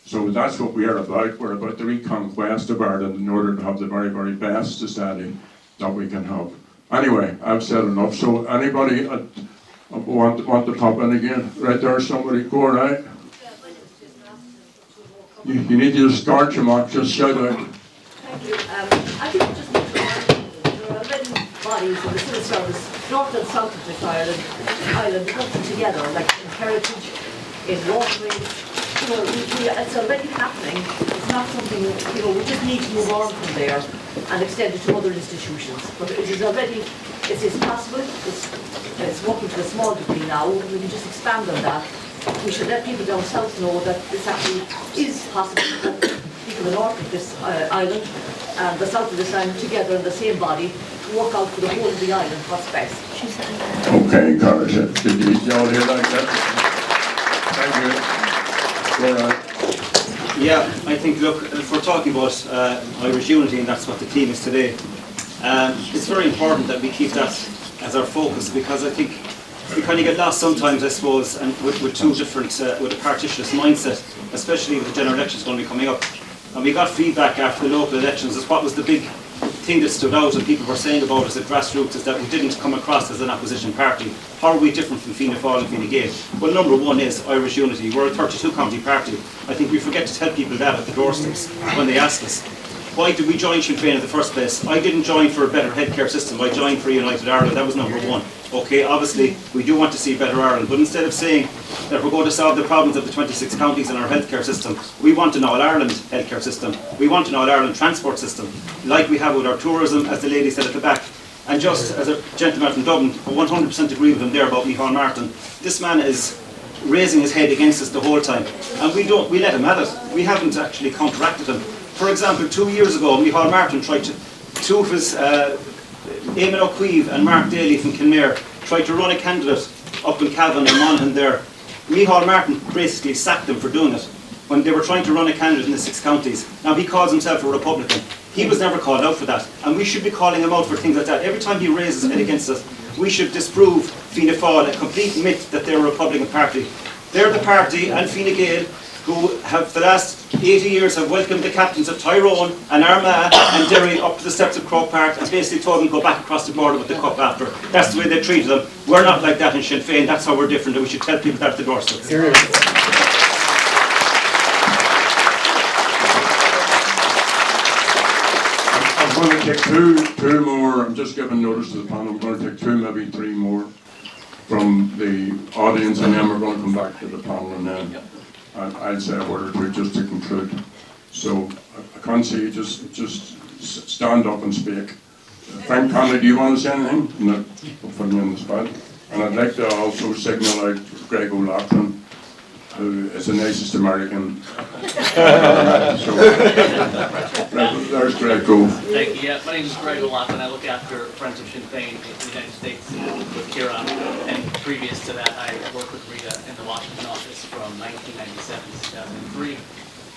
So that's what we are about. We're about the reconquest of Ireland in order to have the very, very best society that we can have. Anyway, I've said enough. So anybody want to pop in again? Right there, somebody, go right. You need to just start your mouth, just shout out. Thank you. I think just need to remind there are many bodies in the civil service, north and south of Ireland, working together, like in heritage, in waterways. It's already happening. It's not something, we just need to move on from there and extend it to other institutions. But it is possible, it's working to a small degree now, we can just expand on that. We should let people down south know that this actually is possible to put people in the north of this island and the south of this island together in the same body to work out for the whole of the island what's best. Okay, Carter, did you all hear that? Thank you. Yeah, I think, look, if we're talking about Irish unity, and that's what the theme is today, it's very important that we keep that as our focus, because I think we kind of get lost sometimes, I suppose, and with two different, with a partitionist mindset, especially with the general elections going to be coming up. And we got feedback after the local elections as what was the big thing that stood out and people were saying about us at grassroots is that we didn't come across as an opposition party. How are we different from Fianna Fáil and Fine Gael? Well, number one is Irish unity. We're a 32 county party. I think we forget to tell people that at the doorsteps when they ask us. Why did we join Sinn Féin in the first place? I didn't join for a better healthcare system. I joined for United Ireland. That was number one. Okay, obviously we do want to see better Ireland, but instead of saying that we're going to solve the problems of the 26 counties in our healthcare system, we want an all-Ireland healthcare system. We want an all-Ireland transport system, like we have with our tourism, as the lady said at the back. And just as a gentleman from Dublin, I 100% agree with him there about Micheál Martin. This man is raising his head against us the whole time, and we let him have it. We haven't actually counteracted him. For example, 2 years ago, Micheál Martin tried to, two of his, Eamon O'Queeve and Mark Daly from Kinmare, tried to run a candidate up in Cavan and Monaghan there. Micheál Martin basically sacked them for doing it when they were trying to run a candidate in the 6 counties. Now, he calls himself a Republican. He was never called out for that, and we should be calling him out for things like that. Every time he raises his head against us, we should disprove Fianna Fáil, a complete myth that they're a Republican party. They're the party, and Fine Gael, who have for the last 80 years have welcomed the captains of Tyrone and Armagh and Derry up to the steps of Croke Park and basically told them to go back across the border with the cup after. That's the way they treated them. We're not like that in Sinn Féin. That's how we're different, and we should tell people that at the doorstep. I'm going to take two more. I'm just giving notice to the panel. I'm going to take 2, maybe 3 more from the audience, and then we're going to come back to the panel, and then I'll say a word or two just to conclude. So I can't see you, just stand up and speak. Frank Conley, do you want to say anything? No, I'll put you on the spot. And I'd like to also signal out Greg O'Loughlin, who is the nicest American. So, there's Greg Gove. Thank you. Yeah, my name is Greg O'Loughlin. I look after Friends of Sinn Féin in the United States with Kira. And previous to that, I worked with Rita in the Washington office from 1997 to 2003.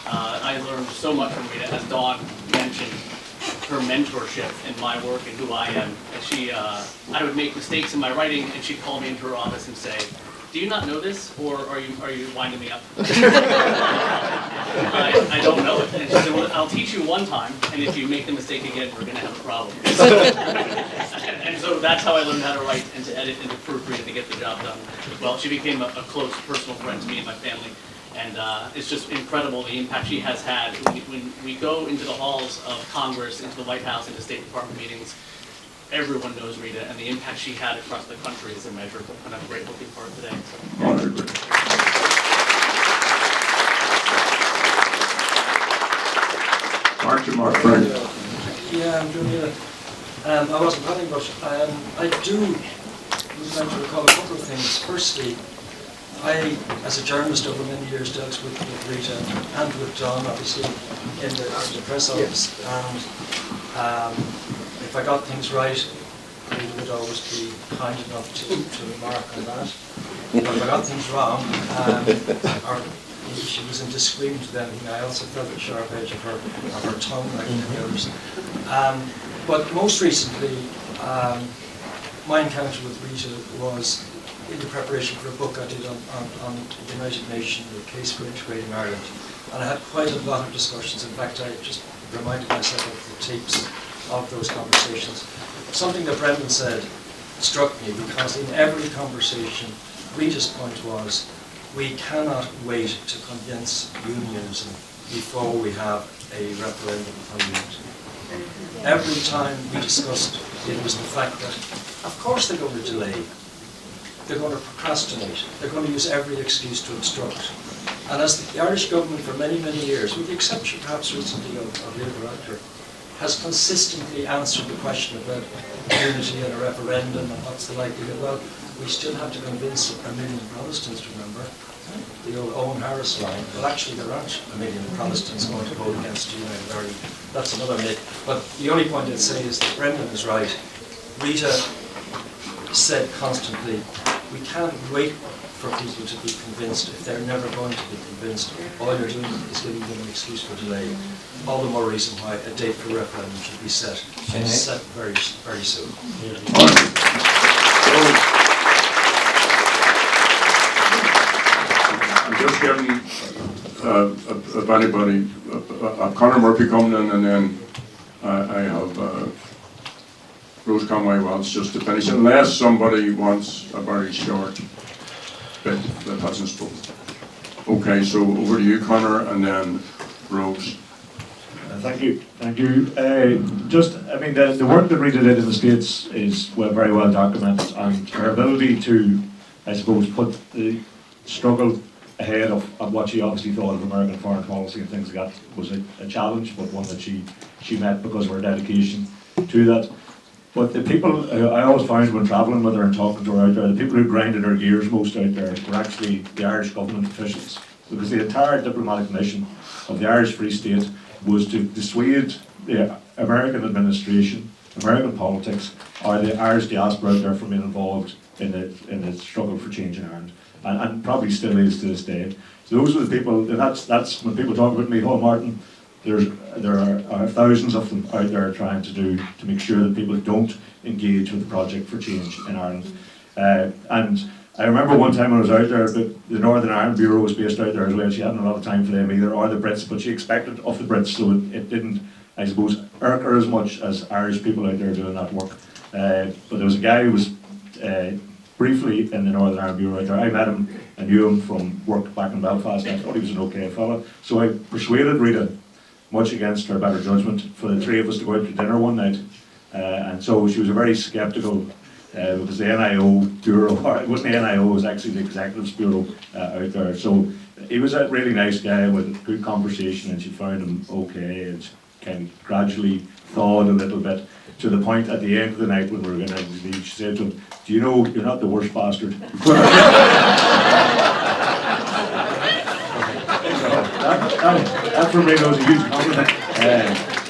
I learned so much from Rita, as Dawn mentioned, her mentorship in my work and who I am. And she, I would make mistakes in my writing, and she'd call me into her office and say, "Do you not know this, or are you winding me up?" I don't know it. And she said, "Well, I'll teach you one time, and if you make the mistake again, we're going to have a problem." And so that's how I learned how to write and to edit and to proofread and to get the job done. Well, she became a close personal friend to me and my family. And it's just incredible the impact she has had. When we go into the halls of Congress, into the White House, into State Department meetings, everyone knows Rita, and the impact she had across the country is immeasurable. And I'm grateful to be part of today. Mark Frank. Yeah, I'm doing it. I wasn't planning, but I do would like to recall a couple of things. Firstly, I, as a journalist over many years, dealt with Rita and with John, obviously, in the press office. And if I got things right, Rita would always be kind enough to remark on that. But if I got things wrong, or she was indiscreet with anything, I also felt the sharp edge of her tongue, like many others. But most recently, my encounter with Rita was in the preparation for a book I did on the United Nations, the case for integrating Ireland. And I had quite a lot of discussions. In fact, I just reminded myself of the tapes of those conversations. Something that Brendan said struck me, because in every conversation, Rita's point was, we cannot wait to convince unionism before we have a referendum on unity. Every time we discussed it was the fact that, of course they're going to delay. They're going to procrastinate. They're going to use every excuse to obstruct. And as the Irish government for many, many years, with the exception perhaps recently of Labour Actor, has consistently answered the question about unity and a referendum and what's the likelihood. Well, we still have to convince 1 million Protestants, remember, the old Owen Harris line. Well, actually there aren't 1 million Protestants going to vote against the United Ireland. That's another myth. But the only point I'd say is that Brendan is right. Rita said constantly, we can't wait for people to be convinced if they're never going to be convinced. All you're doing is giving them an excuse for delay. All the more reason why a date for referendum should be set. Set very, very soon. I'm just giving if anybody, Conor Murphy coming in, and then I have Rose Conway wants just to finish, unless somebody wants a very short bit that hasn't spoken. Okay, so over to you, Conor, and then Rose. Thank you. The work that Rita did in the States is very well documented, and her ability to, I suppose, put the struggle ahead of what she obviously thought of American foreign policy and things like that was a challenge, but one that she met because of her dedication to that. But the people I always found when travelling with her and talking to her out there, the people who grinded her gears most out there were actually the Irish government officials, because the entire diplomatic mission of the Irish Free State was to dissuade the American administration, American politics, or the Irish diaspora out there from being involved in the struggle for change in Ireland, and probably still is to this day. So those are the people, and that's when people talk about Micheál Martin. There are thousands of them out there trying to make sure that people don't engage with the project for change in Ireland. And I remember one time when I was out there, the Northern Ireland Bureau was based out there as well. She hadn't a lot of time for them either, or the Brits, but she expected of the Brits, so it didn't, I suppose, irk her as much as Irish people out there doing that work. But there was a guy who was briefly in the Northern Ireland Bureau out there. I met him, I knew him from work back in Belfast, and I thought he was an okay fella. So I persuaded Rita, much against her better judgment, for the three of us to go out to dinner one night. And so she was very sceptical, because the NIO Bureau, or it wasn't the NIO, it was actually the Executives Bureau out there. So he was a really nice guy with good conversation, and she found him okay, and she kind of gradually thawed a little bit, to the point at the end of the night when we were going to leave, she said to him, "Do you know you're not the worst bastard?" That for me was a huge compliment.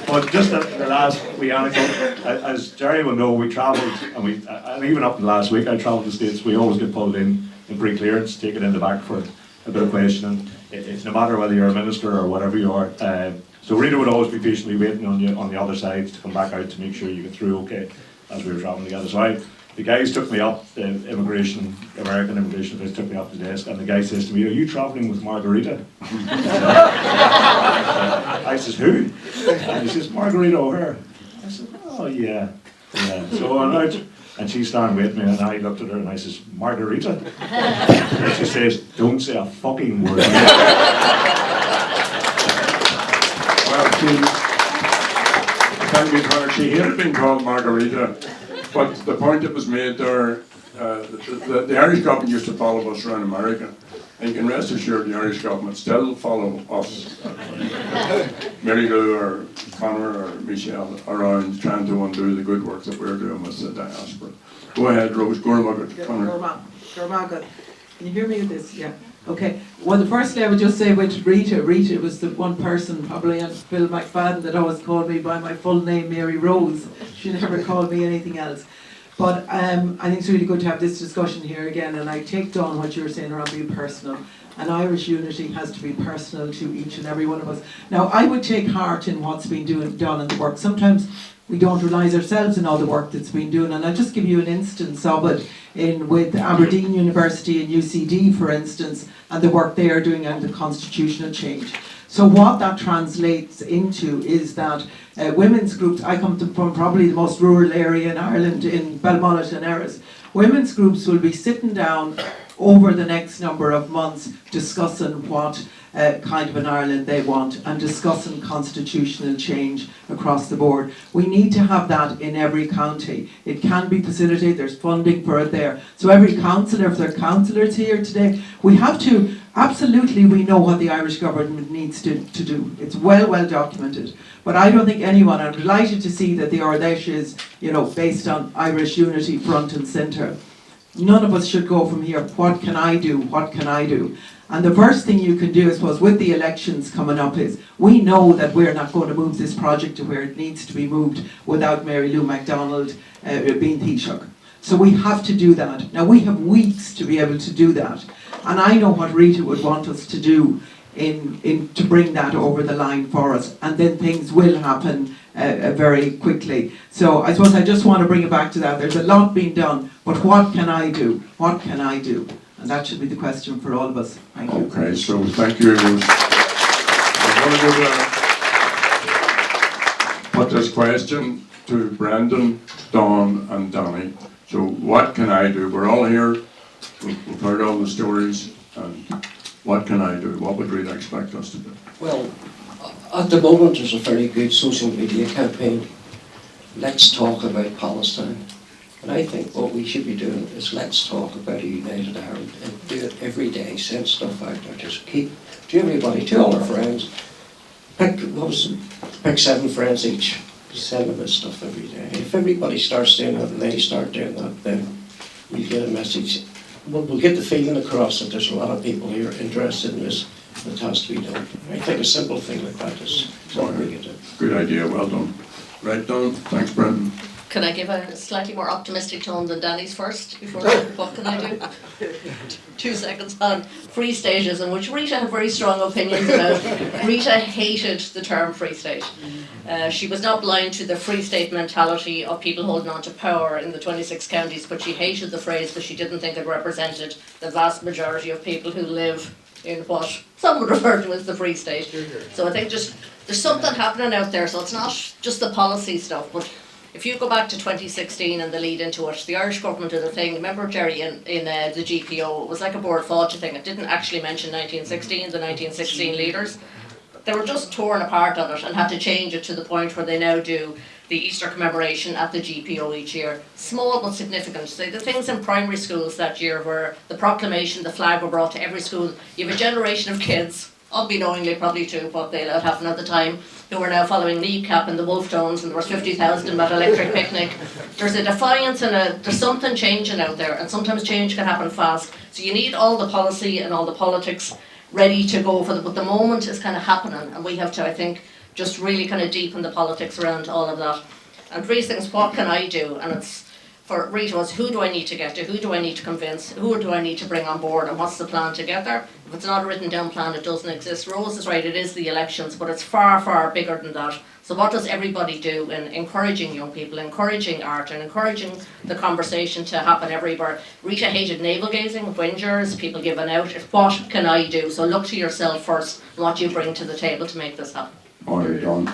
But just the last wee anecdote, as Jerry will know, we travelled, and even up in last week, I travelled to the States. We always get pulled in pre-clearance, taken in the back for a bit of questioning. It's no matter whether you're a minister or whatever you are. So Rita would always be patiently waiting on you on the other side to come back out to make sure you get through okay as we were travelling together. So the guys took me up, the American immigration office took me up to the desk, and the guy says to me, "Are you travelling with Margarita?" I says, "Who?" And he says, "Margarita O'Hare." I said, "Oh yeah." So I'm out, and she's standing with me, and I looked at her and I says, "Margarita?" And she says, "Don't say a fucking word." Well, she hated being called Margarita, but the point that was made there, the Irish government used to follow us around America, and you can rest assured the Irish government still follow us, Mary Lou or Conor or Michelle, around trying to undo the good work that we're doing with the diaspora. Go ahead, Rose. Gormagat. Gormagat. Can you hear me with this? Yeah. Okay. Well, firstly, I would just say with Rita. Rita was the one person, probably, and Bill McFadden, that always called me by my full name, Mary Rose. She never called me anything else. But I think it's really good to have this discussion here again, and I take on what you were saying around being personal. And Irish unity has to be personal to each and every one of us. Now, I would take heart in what's been done in the work. Sometimes we don't realise ourselves in all the work that's been done, and I'll just give you an instance of it with Aberdeen University and UCD, for instance, and the work they are doing and the constitutional change. So what that translates into is that women's groups, I come from probably the most rural area in Ireland, in Belmullet and Erris, women's groups will be sitting down over the next number of months discussing what kind of an Ireland they want and discussing constitutional change across the board. We need to have that in every county. It can be facilitated, there's funding for it there. So every councillor, if there are councillors here today, we have to, absolutely we know what the Irish government needs to do. It's well documented. But I don't think anyone, I'm delighted to see that the Ardèche is, based on Irish unity front and centre. None of us should go from here, what can I do, what can I do? And the first thing you can do, I suppose, with the elections coming up is, we know that we're not going to move this project to where it needs to be moved without Mary Lou MacDonald being Taoiseach. So we have to do that. Now we have weeks to be able to do that. And I know what Rita would want us to do to bring that over the line for us. And then things will happen very quickly. So I suppose I just want to bring it back to that. There's a lot being done, but what can I do? What can I do? And that should be the question for all of us. Thank you. Okay, so thank you. I'm going to put this question to Brendan, Dawn and Danny. So what can I do? We're all here. We've heard all the stories. And what can I do? What would Rita expect us to do? Well, at the moment there's a very good social media campaign. Let's talk about Palestine. And I think what we should be doing is let's talk about a united Ireland and do it every day, send stuff out there, just keep to everybody, to all our friends. Pick 7 friends each, send them this stuff every day. If everybody starts doing that and they start doing that, then we get a message. We'll get the feeling across that there's a lot of people here interested in this, that has to be done. I think a simple thing like that is something we can do. Good idea, well done. Right, Dawn. Thanks, Brendan. Can I give a slightly more optimistic tone than Danny's first before what can I do? 2 seconds on free stages, in which Rita had very strong opinions about. Rita hated the term free state. She was not blind to the free state mentality of people holding on to power in the 26 counties, but she hated the phrase because she didn't think it represented the vast majority of people who live in what some would refer to as the free state. So I think just there's something happening out there, so it's not just the policy stuff, but if you go back to 2016 and the lead into it, the Irish government did a thing, remember Jerry, in the GPO, it was like a board fáilte thing, it didn't actually mention 1916, the 1916 leaders. They were just torn apart on it and had to change it to the point where they now do the Easter commemoration at the GPO each year. Small but significant. So the things in primary schools that year where the proclamation, the flag were brought to every school. You have a generation of kids, unbeknowingly probably to what they allowed happen at the time, who were now following Kneecap and the Wolf Tones, and there was 50,000 in that electric picnic. There's a defiance and there's something changing out there, and sometimes change can happen fast. So you need all the policy and all the politics ready to go for but the moment is kind of happening, and we have to, I think, just really kind of deepen the politics around all of that. And Reece thinks, what can I do? And it's, for Rita was, who do I need to get to? Who do I need to convince? Who do I need to bring on board? And what's the plan to get there? If it's not a written down plan, it doesn't exist. Rose is right, it is the elections, but it's far, far bigger than that. So what does everybody do in encouraging young people, encouraging art, and encouraging the conversation to happen everywhere? Rita hated navel gazing, whingers, people giving out. What can I do? So look to yourself first and what you bring to the table to make this happen. Already done.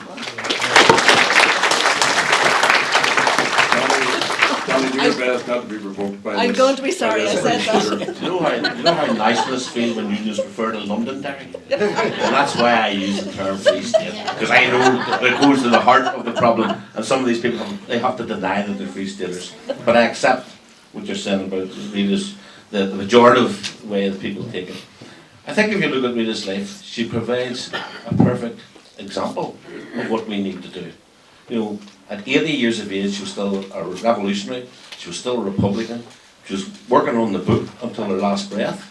Johnny, do your best not to be provoked by I'm this. going to be sorry I said that. You know how nice must feel when you just refer to Londonderry? And that's why I use the term Free State, because I know that it goes to the heart of the problem, and some of these people, they have to deny that they're Free Staters. But I accept what you're saying about Rita's, the pejorative way that people take it. I think if you look at Rita's life, she provides a perfect example of what we need to do. You know, at 80 years of age, she was still a revolutionary, she was still a Republican, she was working on the book until her last breath.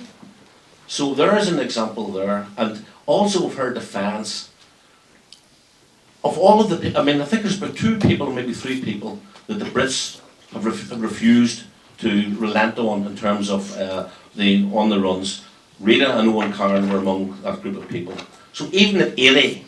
So there is an example there, and also of her defence of all of the, I mean, I think there's about 2 people, maybe 3 people, that the Brits have refused to relent on in terms of the on the runs. Rita and Owen Karen were among that group of people. So even at 80,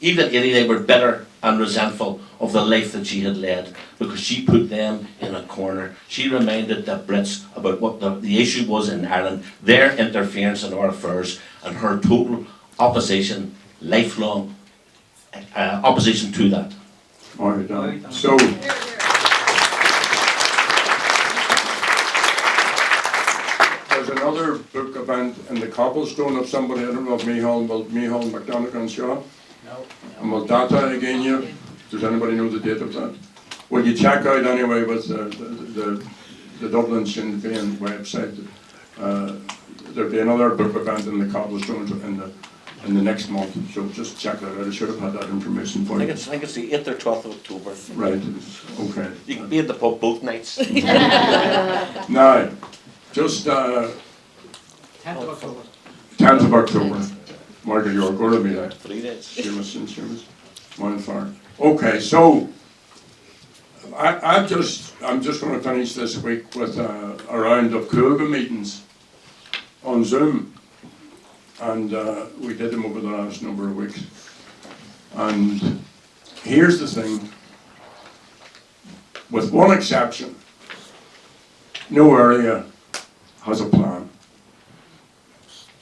they were bitter and resentful of the life that she had led, because she put them in a corner. She reminded the Brits about what the issue was in Ireland, their interference in our affairs, and her total opposition, lifelong opposition to that. All right, done. So, there's another book event in the Cobblestone of somebody, I don't know if Micheál McDonagh and Shaw. No. And will data again you? Does anybody know the date of that? Well, you check out anyway with the Dublin Sinn Féin website. There'll be another book event in the Cobblestone in the next month, so just check that out. I should have had that information for you. I think it's the 8th or 12th of October. Right, okay. You can be in the pub both nights. Now, just 10th of October. 10th of October. Margaret, you're going to be there. 3 days. Seamus. Mine far. Okay, so I'm just going to finish this week with a round of Cougar meetings on Zoom, and we did them over the last number of weeks. And here's the thing, with one exception, no area has a plan.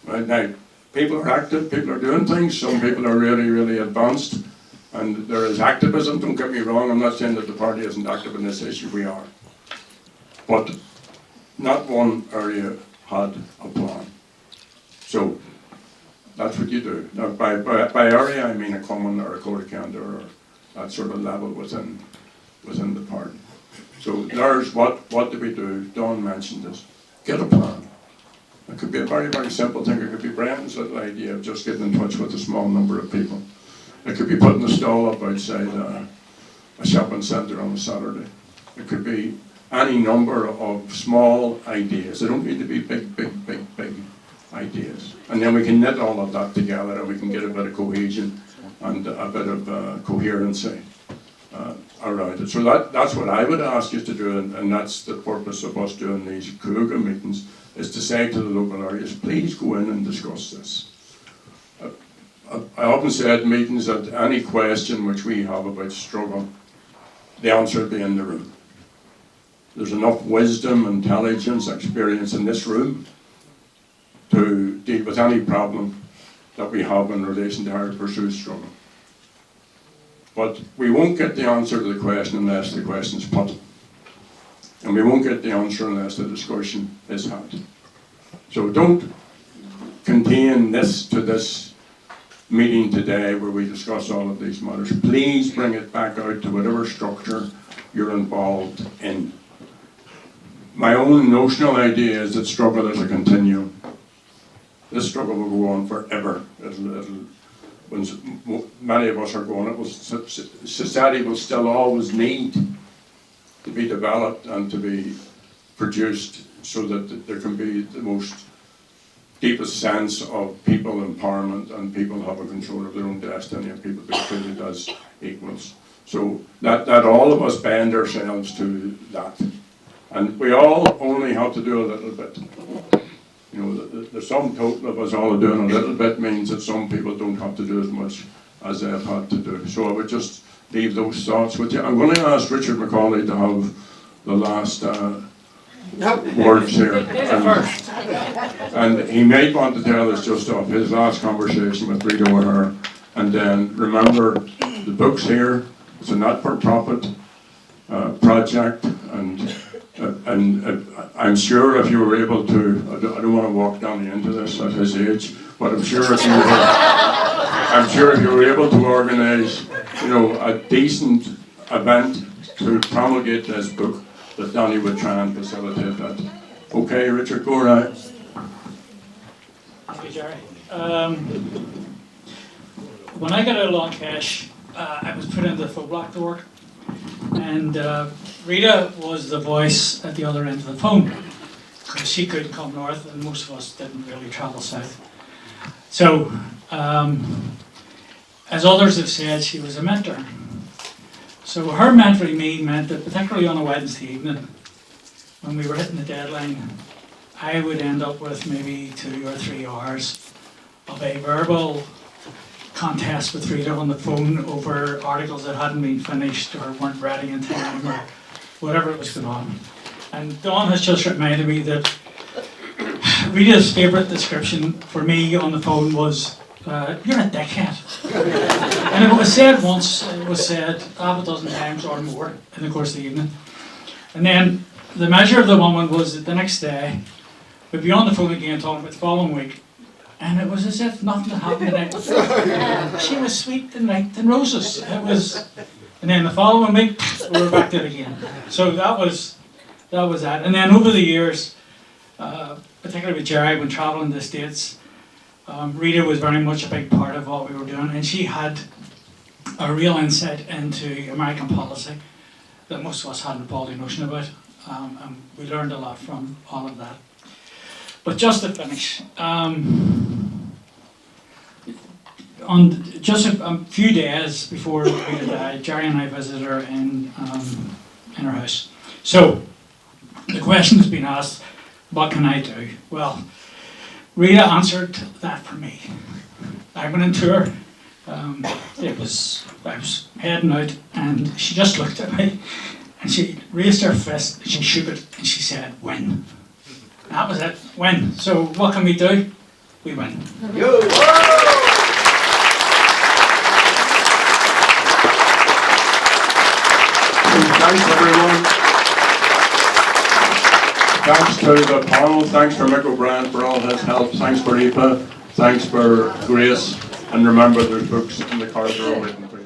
Right now, people are active, people are doing things, some people are really, really advanced, and there is activism, don't get me wrong, I'm not saying that the party isn't active in this issue, we are. But not one area had a plan. So, that's what you do. Now, by area I mean a common or a code of conduct or that sort of level within the party. So there's what do we do? Dawn mentioned this. Get a plan. It could be a very, very simple thing. It could be Brendan's little idea of just getting in touch with a small number of people. It could be putting a stall up outside a shopping centre on a Saturday. It could be any number of small ideas. They don't need to be big ideas. And then we can knit all of that together and we can get a bit of cohesion and a bit of coherency around it. So that's what I would ask you to do, and that's the purpose of us doing these Cougar meetings, is to say to the local areas, please go in and discuss this. I often say at meetings that any question which we have about struggle, the answer will be in the room. There's enough wisdom, intelligence, experience in this room to deal with any problem that we have in relation to our pursuit struggle. But we won't get the answer to the question unless the question is put. And we won't get the answer unless the discussion is had. So don't contain this to this meeting today where we discuss all of these matters. Please bring it back out to whatever structure you're involved in. My own notional idea is that struggle is a continuum. This struggle will go on forever. When many of us are going, society will still always need to be developed and to be produced so that there can be the most deepest sense of people empowerment and people having control of their own destiny and people being treated as equals. So that all of us bend ourselves to that. And we all only have to do a little bit. You know, the sum total of us all doing a little bit means that some people don't have to do as much as they've had to do. So I would just leave those thoughts with you. I'm going to ask Richard Macaulay to have the last words here. And he may want to tell us just of his last conversation with Rita O'Hare. And then remember, the book's here. It's a not-for-profit project, and I'm sure if you were able to, I don't want to walk Danny into this at his age, but I'm sure if you were able to organise, you know, a decent event to promulgate this book, that Danny would try and facilitate that. Okay, Richard, go right. Thank you, Jerry. When I got out of Long Cash, I was put into the full block to work, and Rita was the voice at the other end of the phone, because she couldn't come north and most of us didn't really travel south. So, as others have said, she was a mentor. So her mentoring me meant that, particularly on a Wednesday evening, when we were hitting the deadline, I would end up with maybe 2 or 3 hours of a verbal contest with Rita on the phone over articles that hadn't been finished or weren't ready in time or whatever it was going on. And Dawn has just reminded me that Rita's favourite description for me on the phone was, "You're a dickhead." And if it was said once, it was said half a dozen times or more in the course of the evening. And then the measure of the woman was that the next day we'd be on the phone again talking about the following week, and it was as if nothing had happened the night before. She was sweet and light and roses. It was, and then the following week we were back to it again. So that was that. And then over the years, particularly with Jerry when travelling to the States, Rita was very much a big part of what we were doing, and she had a real insight into American policy that most of us hadn't a paltry notion about, and we learned a lot from all of that. But just to finish, on just a few days before Rita died, Jerry and I visited her in her house. So the question has been asked, what can I do? Well, Rita answered that for me. I went into her, I was heading out, and she just looked at me, and she raised her fist, and she shook it, and she said, "Win." That was it, win. So what can we do? We win. Thanks everyone. Thanks to the panel, thanks for Mick O'Brien for all his help, thanks for Eva, thanks for Grace, and remember there's books in the corridor waiting for you.